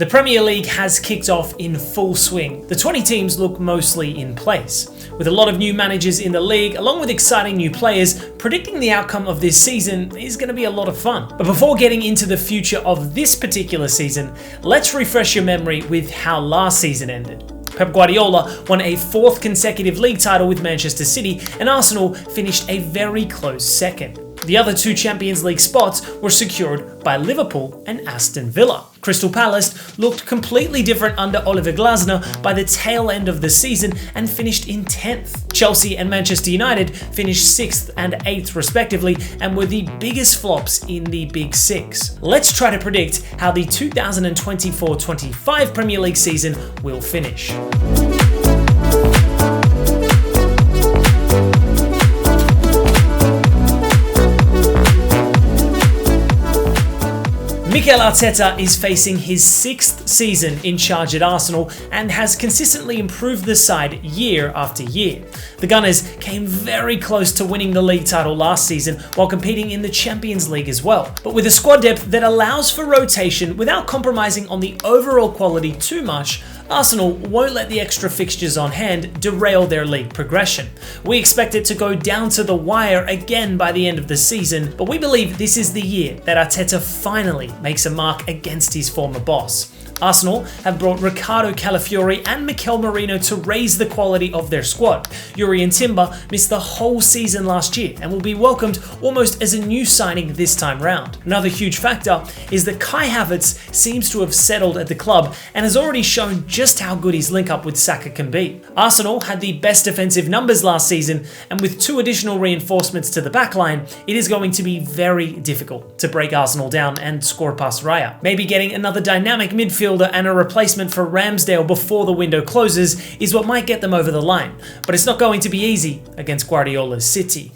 The Premier League has kicked off in full swing. The 20 teams look mostly in place. With a lot of new managers in the league, along with exciting new players, predicting the outcome of this season is going to be a lot of fun. But before getting into the future of this particular season, let's refresh your memory with how last season ended. Pep Guardiola won a 4th consecutive league title with Manchester City, and Arsenal finished a very close second. The other 2 Champions League spots were secured by Liverpool and Aston Villa. Crystal Palace looked completely different under Oliver Glasner by the tail end of the season and finished in 10th. Chelsea and Manchester United finished 6th and 8th respectively and were the biggest flops in the Big Six. Let's try to predict how the 2024-25 Premier League season will finish. Mikel Arteta is facing his 6th season in charge at Arsenal and has consistently improved the side year after year. The Gunners came very close to winning the league title last season while competing in the Champions League as well. But with a squad depth that allows for rotation without compromising on the overall quality too much, Arsenal won't let the extra fixtures on hand derail their league progression. We expect it to go down to the wire again by the end of the season, but we believe this is the year that Arteta finally makes a mark against his former boss. Arsenal have brought Ricardo Calafiori and Mikel Merino to raise the quality of their squad. Yuri and Timber missed the whole season last year and will be welcomed almost as a new signing this time round. Another huge factor is that Kai Havertz seems to have settled at the club and has already shown just how good his link-up with Saka can be. Arsenal had the best defensive numbers last season, and with 2 additional reinforcements to the backline, it is going to be very difficult to break Arsenal down and score past Raya. Maybe getting another dynamic midfielder and a replacement for Ramsdale before the window closes is what might get them over the line, but it's not going to be easy against Guardiola's City.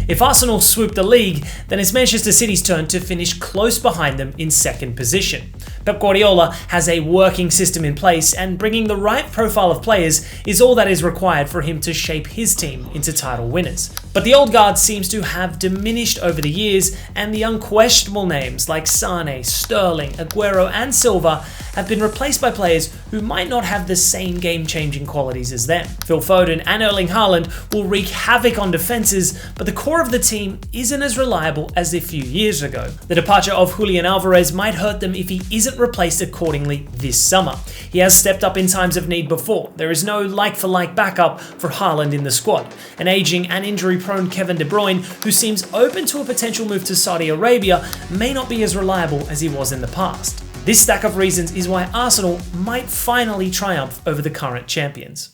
If Arsenal swoop the league, then it's Manchester City's turn to finish close behind them in 2nd position. Pep Guardiola has a working system in place, and bringing the right profile of players is all that is required for him to shape his team into title winners. But the old guard seems to have diminished over the years, and the unquestionable names like Sane, Sterling, Aguero and Silva have been replaced by players who might not have the same game-changing qualities as them. Phil Foden and Erling Haaland will wreak havoc on defences, but the core of the team isn't as reliable as a few years ago. The departure of Julian Alvarez might hurt them if he isn't replaced accordingly this summer. He has stepped up in times of need before. There is no like-for-like backup for Haaland in the squad. An aging and injury-prone Kevin De Bruyne, who seems open to a potential move to Saudi Arabia, may not be as reliable as he was in the past. This stack of reasons is why Arsenal might finally triumph over the current champions.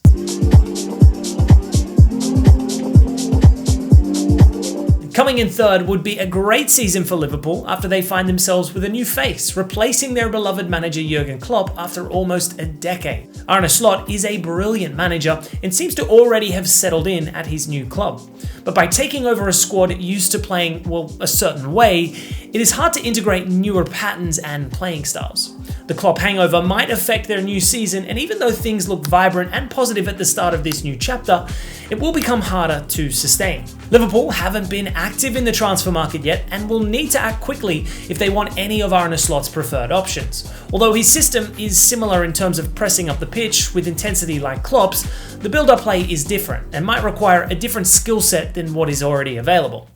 Coming in 3rd would be a great season for Liverpool after they find themselves with a new face, replacing their beloved manager Jurgen Klopp after almost a decade. Arne Slot is a brilliant manager and seems to already have settled in at his new club. But by taking over a squad used to playing, well, a certain way, it is hard to integrate newer patterns and playing styles. The Klopp hangover might affect their new season, and even though things look vibrant and positive at the start of this new chapter, it will become harder to sustain. Liverpool haven't been active in the transfer market yet and will need to act quickly if they want any of Arne Slot's preferred options. Although his system is similar in terms of pressing up the pitch with intensity like Klopp's, the build-up play is different and might require a different skill set than what is already available.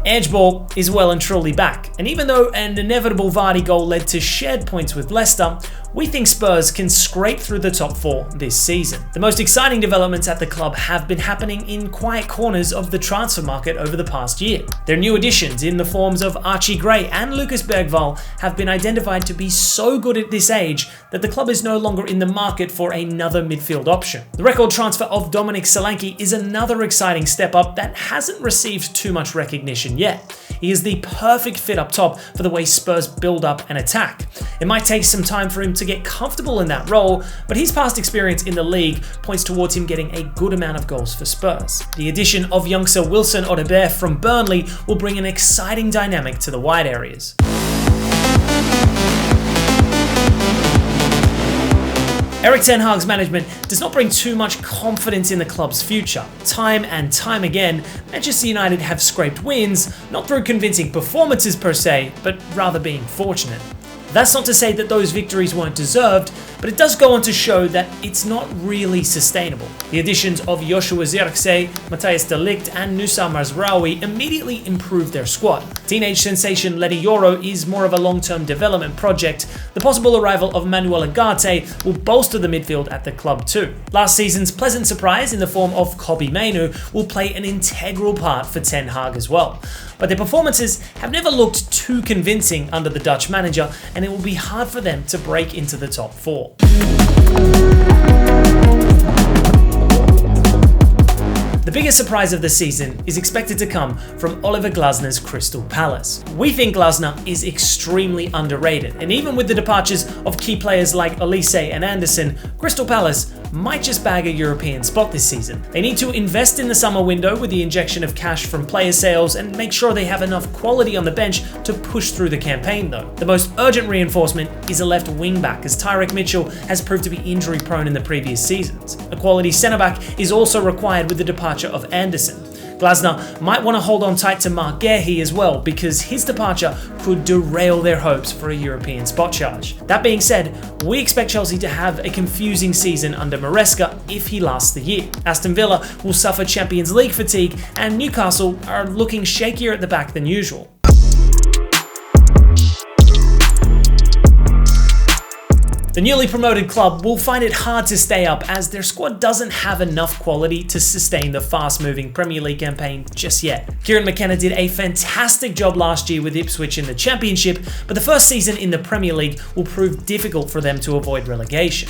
Edgeball is well and truly back, and even though an inevitable Vardy goal led to shared points with Leicester, we think Spurs can scrape through the top 4 this season. The most exciting developments at the club have been happening in quiet corners of the transfer market over the past year. Their new additions in the forms of Archie Gray and Lucas Bergvall have been identified to be so good at this age that the club is no longer in the market for another midfield option. The record transfer of Dominic Solanke is another exciting step up that hasn't received too much recognition yet. He is the perfect fit up top for the way Spurs build up and attack. It might take some time for him to get comfortable in that role, but his past experience in the league points towards him getting a good amount of goals for Spurs. The addition of youngster Wilson Odobert from Burnley will bring an exciting dynamic to the wide areas. Erik ten Hag's management does not bring too much confidence in the club's future. Time and time again, Manchester United have scraped wins, not through convincing performances per se, but rather being fortunate. That's not to say that those victories weren't deserved, but it does go on to show that it's not really sustainable. The additions of Joshua Zirkzee, Matthijs de Ligt and Nusa Mazraoui immediately improved their squad. Teenage sensation Ledy Yoro is more of a long-term development project. The possible arrival of Manuel Ugarte will bolster the midfield at the club too. Last season's pleasant surprise in the form of Kobbie Mainoo will play an integral part for Ten Hag as well. But their performances have never looked too convincing under the Dutch manager, and it will be hard for them to break into the top four. The biggest surprise of the season is expected to come from Oliver Glasner's Crystal Palace. We think Glasner is extremely underrated, and even with the departures of key players like Olise and Anderson, Crystal Palace might just bag a European spot this season. They need to invest in the summer window with the injection of cash from player sales and make sure they have enough quality on the bench to push through the campaign though. The most urgent reinforcement is a left wing back, as Tyrick Mitchell has proved to be injury prone in the previous seasons. A quality centre back is also required with the departure of Anderson. Glasner might want to hold on tight to Marc Guéhi as well, because his departure could derail their hopes for a European spot charge. That being said, we expect Chelsea to have a confusing season under Maresca if he lasts the year. Aston Villa will suffer Champions League fatigue, and Newcastle are looking shakier at the back than usual. The newly promoted club will find it hard to stay up, as their squad doesn't have enough quality to sustain the fast-moving Premier League campaign just yet. Kieran McKenna did a fantastic job last year with Ipswich in the Championship, but the first season in the Premier League will prove difficult for them to avoid relegation.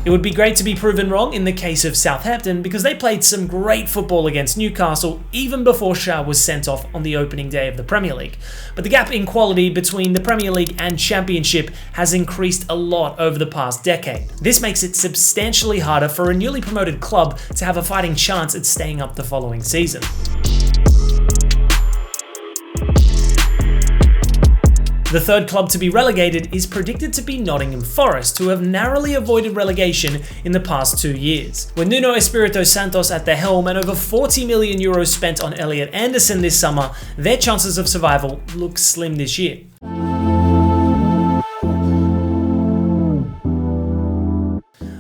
It would be great to be proven wrong in the case of Southampton, because they played some great football against Newcastle even before Shah was sent off on the opening day of the Premier League. But the gap in quality between the Premier League and Championship has increased a lot over the past decade. This makes it substantially harder for a newly promoted club to have a fighting chance at staying up the following season. The third club to be relegated is predicted to be Nottingham Forest, who have narrowly avoided relegation in the past 2 years. With Nuno Espirito Santos at the helm and over €40 million spent on Elliot Anderson this summer, their chances of survival look slim this year.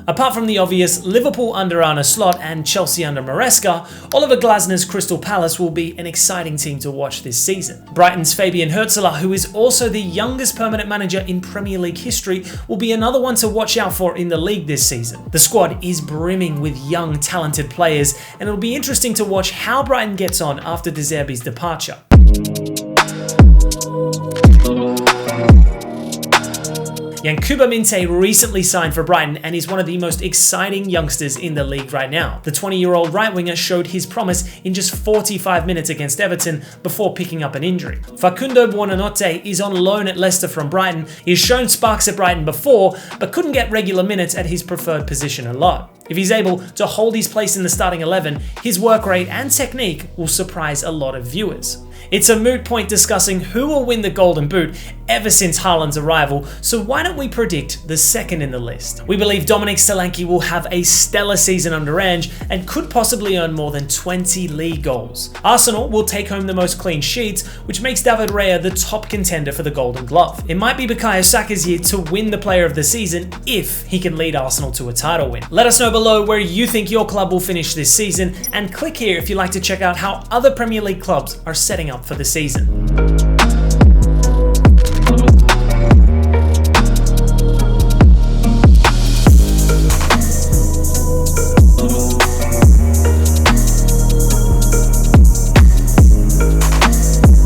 Apart from the obvious Liverpool under Arne Slot and Chelsea under Maresca, Oliver Glasner's Crystal Palace will be an exciting team to watch this season. Brighton's Fabian Hürzeler, who is also the youngest permanent manager in Premier League history, will be another one to watch out for in the league this season. The squad is brimming with young, talented players, and it'll be interesting to watch how Brighton gets on after De Zerbi's departure. Yankuba Minteh recently signed for Brighton and is one of the most exciting youngsters in the league right now. The 20-year-old right winger showed his promise in just 45 minutes against Everton before picking up an injury. Facundo Buonanotte is on loan at Leicester from Brighton. He has shown sparks at Brighton before, but couldn't get regular minutes at his preferred position a lot. If he's able to hold his place in the starting 11, his work rate and technique will surprise a lot of viewers. It's a moot point discussing who will win the Golden Boot ever since Haaland's arrival, so why don't we predict the second in the list? We believe Dominic Solanke will have a stellar season under Ange and could possibly earn more than 20 league goals. Arsenal will take home the most clean sheets, which makes David Raya the top contender for the Golden Glove. It might be Bukayo Saka's year to win the Player of the Season if he can lead Arsenal to a title win. Let us know below where you think your club will finish this season, and click here if you'd like to check out how other Premier League clubs are setting up for the season.